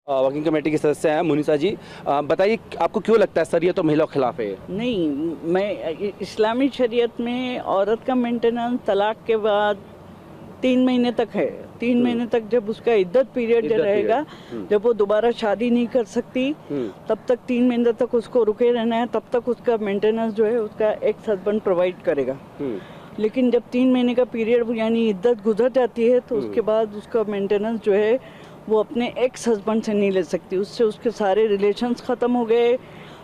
Working committee के सदस्य हैं मुनीसा जी। बताइए आपको क्यों लगता है शरीयत तो महिलाओं के खिलाफ है? नहीं, मैं इस्लामी शरीयत में औरत का मेंटेनेंस तलाक के बाद 3 महीने तक है। 3 महीने तक जब उसका इद्दत पीरियड इद्दत रहेगा, जब वो दोबारा शादी नहीं कर सकती, तब तक 3 महीने तक उसको रुके रहना है। तब तक उसका मेंटेनेंस जो है उसका एक्स हस्बैंड प्रोवाइड करेगा। लेकिन जब 3 महीने का पीरियड यानी इद्दत गुजर जाती है तो उसके बाद उसका मेंटेनेंस जो है वो अपने एक्स हस्बैंड से नहीं ले सकती। उससे उसके सारे रिलेशंस ख़त्म हो गए,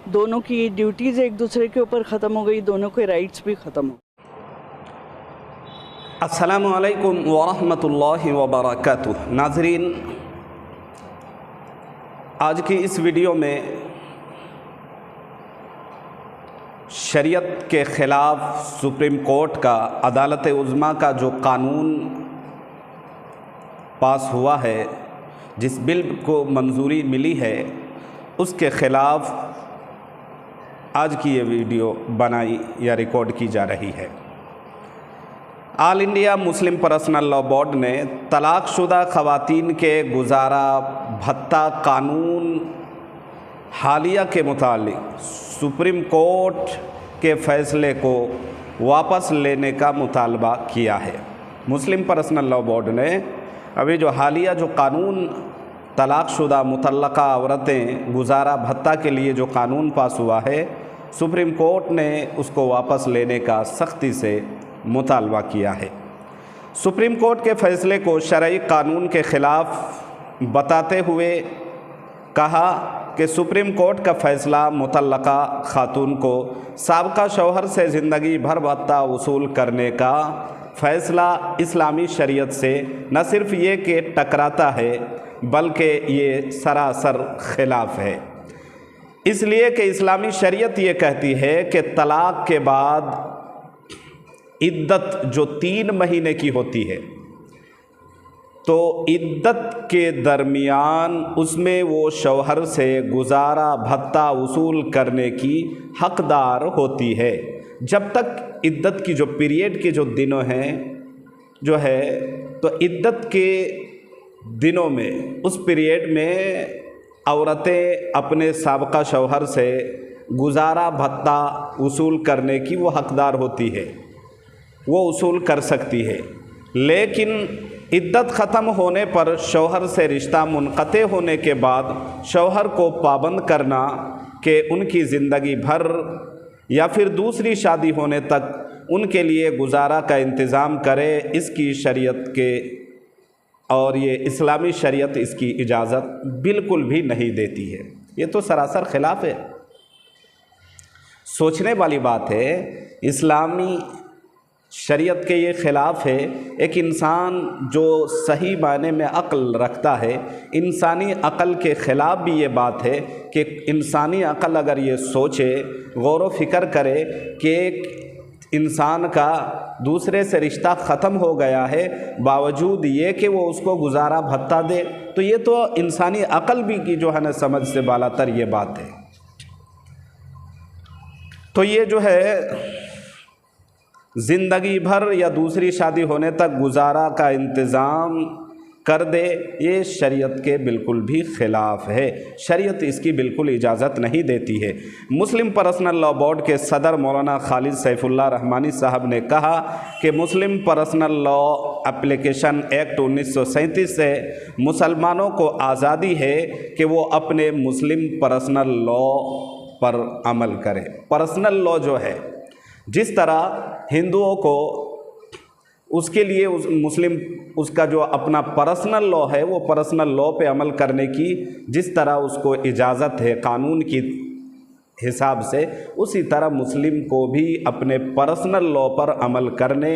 दोनों की ड्यूटीज़ एक दूसरे के ऊपर ख़त्म हो गई, दोनों के राइट्स भी ख़त्म हो। अस्सलामु अलैकुम वरहमतुल्लाहि वबरकातुह। नाज़रीन, आज की इस वीडियो में शरीयत के ख़िलाफ़ सुप्रीम कोर्ट का, अदालत उज़्मा का जो कानून पास हुआ है, जिस बिल को मंजूरी मिली है, उसके ख़िलाफ़ आज की ये वीडियो बनाई या रिकॉर्ड की जा रही है। All India Muslim personal law board ने तलाक़शुदा ख़वातीन के गुजारा भत्ता कानून हालिया के मुतालिक सुप्रीम कोर्ट के फ़ैसले को वापस लेने का मुतालबा किया है। मुस्लिम पर्सनल लॉ बोर्ड ने अभी जो हालिया जो कानून तलाक़शुदा मुतल्लक़ा औरतें गुजारा भत्ता के लिए जो कानून पास हुआ है, सुप्रीम कोर्ट ने उसको वापस लेने का सख्ती से मुतालबा किया है। सुप्रीम कोर्ट के फ़ैसले को शरई कानून के ख़िलाफ़ बताते हुए कहा कि सुप्रीम कोर्ट का फ़ैसला मुतल्लक़ा खातून को साबका शौहर से ज़िंदगी भर भत्ता वसूल करने का फ़ैसला इस्लामी शरीयत से न सिर्फ ये कि टकराता है बल्कि ये सरासर ख़िलाफ़ है। इसलिए कि इस्लामी शरीयत ये कहती है कि तलाक़ के बाद इद्दत जो 3 महीने की होती है, तो इद्दत के दरमियान उसमें वो शौहर से गुजारा भत्ता वसूल करने की हक़दार होती है। जब तक इद्दत की जो पीरियड के जो दिनों हैं जो है, तो इद्दत के दिनों में उस पीरियड में औरतें अपने साबका शौहर से गुजारा भत्ता वसूल करने की वो हक़दार होती है, वो वसूल कर सकती है। लेकिन इद्दत ख़त्म होने पर शौहर से रिश्ता मुनक़ते होने के बाद शौहर को पाबंद करना कि उनकी ज़िंदगी भर या फिर दूसरी शादी होने तक उनके लिए गुजारा का इंतज़ाम करे, इसकी शरीयत के और ये इस्लामी शरीयत इसकी इजाज़त बिल्कुल भी नहीं देती है। ये तो सरासर ख़िलाफ़ है। सोचने वाली बात है, इस्लामी शरीयत के ये ख़िलाफ़ है। एक इंसान जो सही मायने में अक्ल रखता है, इंसानी अक्ल के ख़िलाफ़ भी ये बात है कि इंसानी अक्ल अगर ये सोचे, गौर व फ़िक्र करे कि एक इंसान का दूसरे से रिश्ता ख़त्म हो गया है, बावजूद ये कि वो उसको गुजारा भत्ता दे, तो ये तो इंसानी अक्ल भी की जो है ना समझ से बालातर ये बात है। तो ये जो है ज़िंदगी भर या दूसरी शादी होने तक गुजारा का इंतज़ाम कर दे, ये शरीयत के बिल्कुल भी ख़िलाफ़ है। शरीयत इसकी बिल्कुल इजाज़त नहीं देती है। मुस्लिम पर्सनल लॉ बोर्ड के सदर मौलाना खालिद सैफुल्लाह रहमानी साहब ने कहा कि मुस्लिम पर्सनल लॉ एप्लीकेशन एक्ट 1937 से मुसलमानों को आज़ादी है कि वो अपने मुस्लिम पर्सनल लॉ पर अमल करें। पर्सनल लॉ जो है, जिस तरह हिंदुओं को उसके लिए मुस्लिम उसका जो अपना पर्सनल लॉ है, वो पर्सनल लॉ पे अमल करने की जिस तरह उसको इजाज़त है कानून की हिसाब से, उसी तरह मुस्लिम को भी अपने पर्सनल लॉ पर अमल करने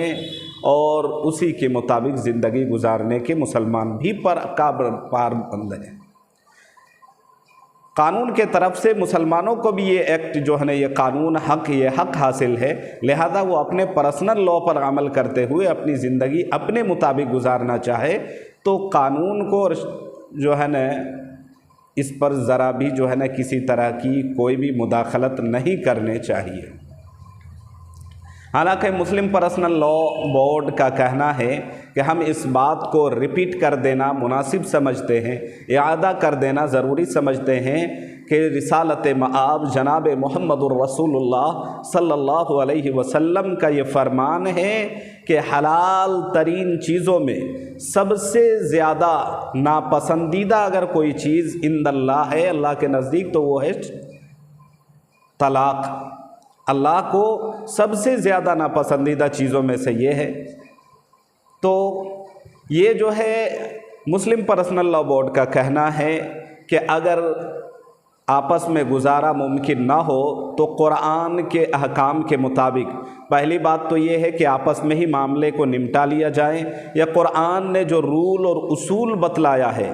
और उसी के मुताबिक ज़िंदगी गुजारने के मुसलमान भी पाबंद हैं। कानून के तरफ से मुसलमानों को भी ये एक्ट जो है ना, ये कानून ये हक़ हासिल है। लिहाजा वो अपने पर्सनल लॉ पर अमल करते हुए अपनी ज़िंदगी अपने मुताबिक गुजारना चाहे तो कानून को जो है ना, इस पर ज़रा भी जो है ना किसी तरह की कोई भी मुदाखलत नहीं करने चाहिए। हालांकि मुस्लिम पर्सनल लॉ बोर्ड का कहना है कि हम इस बात को रिपीट कर देना मुनासिब समझते हैं, इआदा कर देना ज़रूरी समझते हैं कि रिसालत मआब जनाब मुहम्मदुर रसूलुल्लाह सल्लल्लाहु अलैहि वसल्लम का ये फरमान है कि हलाल तरीन चीज़ों में सबसे ज़्यादा नापसंदीदा अगर कोई चीज़ इंदल्लाह है, अल्लाह के नज़दीक, तो वो है तलाक़। अल्लाह को सबसे ज़्यादा नापसंदीदा चीज़ों में से ये है। तो ये जो है मुस्लिम पर्सनल लॉ बोर्ड का कहना है कि अगर आपस में गुजारा मुमकिन ना हो तो कुरान के अहकाम के मुताबिक पहली बात तो ये है कि आपस में ही मामले को निपटा लिया जाए, या कुरान ने जो रूल और उसूल बतलाया है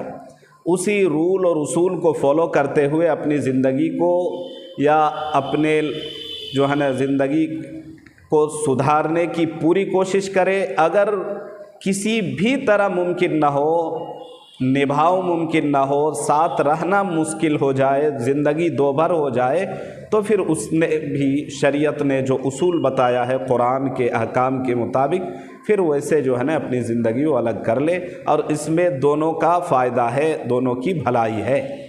उसी रूल और उसूल को फॉलो करते हुए अपनी ज़िंदगी को या अपने जो है ना ज़िंदगी को सुधारने की पूरी कोशिश करे। अगर किसी भी तरह मुमकिन ना हो, निभाव मुमकिन ना हो, साथ रहना मुश्किल हो जाए, ज़िंदगी दोभर हो जाए, तो फिर उसने भी शरीयत ने जो उसूल बताया है कुरान के अहकाम के मुताबिक, फिर वैसे जो है ना अपनी ज़िंदगी को अलग कर ले, और इसमें दोनों का फ़ायदा है, दोनों की भलाई है।